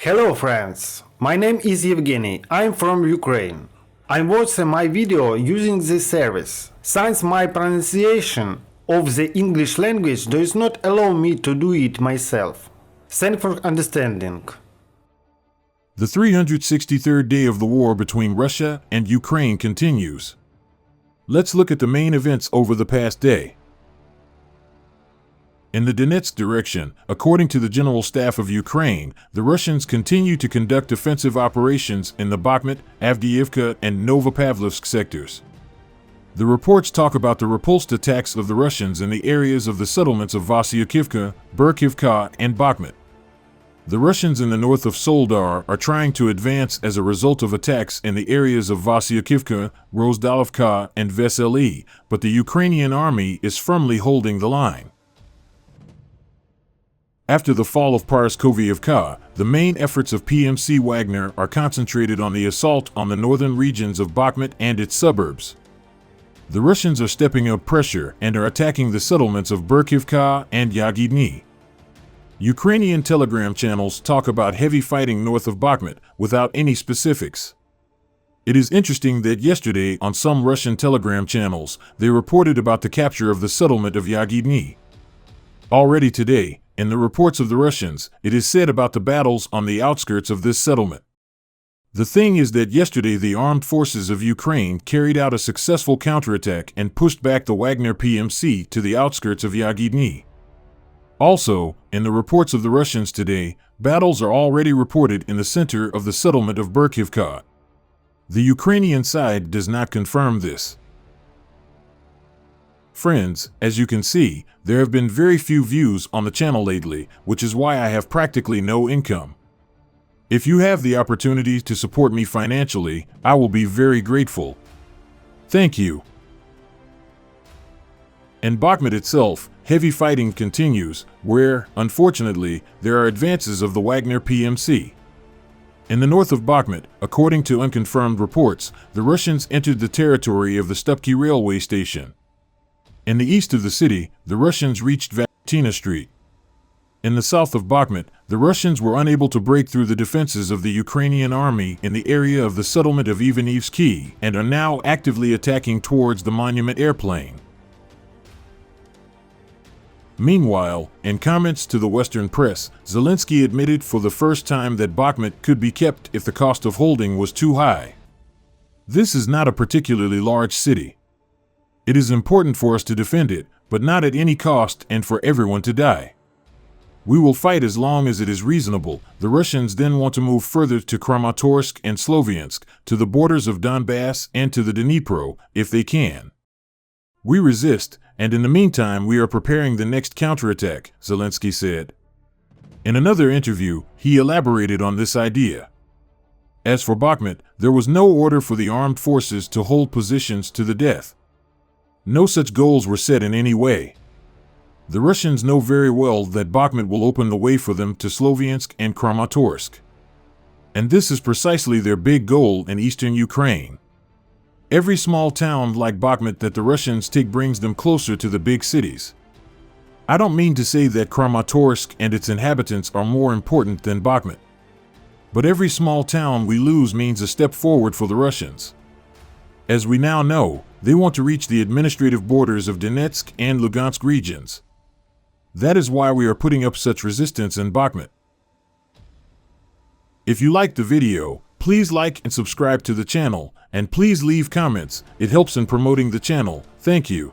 Hello friends, my name is Evgeny, I'm from Ukraine. I'm watching my video using this service, since my pronunciation of the English language does not allow me to do it myself. Thanks for understanding. The 363rd day of the war between Russia and Ukraine continues. Let's look at the main events over the past day. In the Donetsk direction, according to the General Staff of Ukraine, the Russians continue to conduct offensive operations in the Bakhmut, Avdiivka and Novopavlivsk sectors. The reports talk about the repulsed attacks of the Russians in the areas of the settlements of Vasiukivka, Berkhivka and Bakhmut. The Russians in the north of Soledar are trying to advance as a result of attacks in the areas of Vasiukivka, Rozdolivka and Vesele, but the Ukrainian army is firmly holding the line. After the fall of Berkhivka, the main efforts of PMC Wagner are concentrated on the assault on the northern regions of Bakhmut and its suburbs. The Russians are stepping up pressure and are attacking the settlements of Berkhivka and Yagidny. Ukrainian telegram channels talk about heavy fighting north of Bakhmut without any specifics. It is interesting that yesterday on some Russian telegram channels they reported about the capture of the settlement of Yagidny. Already today, in the reports of the Russians, it is said about the battles on the outskirts of this settlement. The thing is that yesterday the armed forces of Ukraine carried out a successful counterattack and pushed back the Wagner PMC to the outskirts of Yagidny. Also, in the reports of the Russians today, battles are already reported in the center of the settlement of Berkhivka. The Ukrainian side does not confirm this. Friends, as you can see, there have been very few views on the channel lately, which is why I have practically no income. If you have the opportunity to support me financially, I will be very grateful. Thank you. In Bakhmut itself, heavy fighting continues, where, unfortunately, there are advances of the Wagner PMC. In the north of Bakhmut, according to unconfirmed reports, the Russians entered the territory of the Stupki railway station. In the east of the city, the Russians reached Vatutina Street. In the south of Bakhmut, the Russians were unable to break through the defenses of the Ukrainian army in the area of the settlement of Ivanivske and are now actively attacking towards the Monument airplane. Meanwhile, in comments to the Western press, Zelensky admitted for the first time that Bakhmut could be kept if the cost of holding was too high. This is not a particularly large city. It is important for us to defend it, but not at any cost and for everyone to die. We will fight as long as it is reasonable. The Russians then want to move further to Kramatorsk and Sloviansk, to the borders of Donbass and to the Dnipro, if they can. We resist, and in the meantime we are preparing the next counterattack, Zelensky said. In another interview, he elaborated on this idea. As for Bakhmut, there was no order for the armed forces to hold positions to the death. No such goals were set in any way. The Russians know very well that Bakhmut will open the way for them to Sloviansk and Kramatorsk. And this is precisely their big goal in eastern Ukraine. Every small town like Bakhmut that the Russians take brings them closer to the big cities. I don't mean to say that Kramatorsk and its inhabitants are more important than Bakhmut. But every small town we lose means a step forward for the Russians. As we now know, they want to reach the administrative borders of Donetsk and Lugansk regions. That is why we are putting up such resistance in Bakhmut. If you liked the video, please like and subscribe to the channel, and please leave comments. It helps in promoting the channel. Thank you.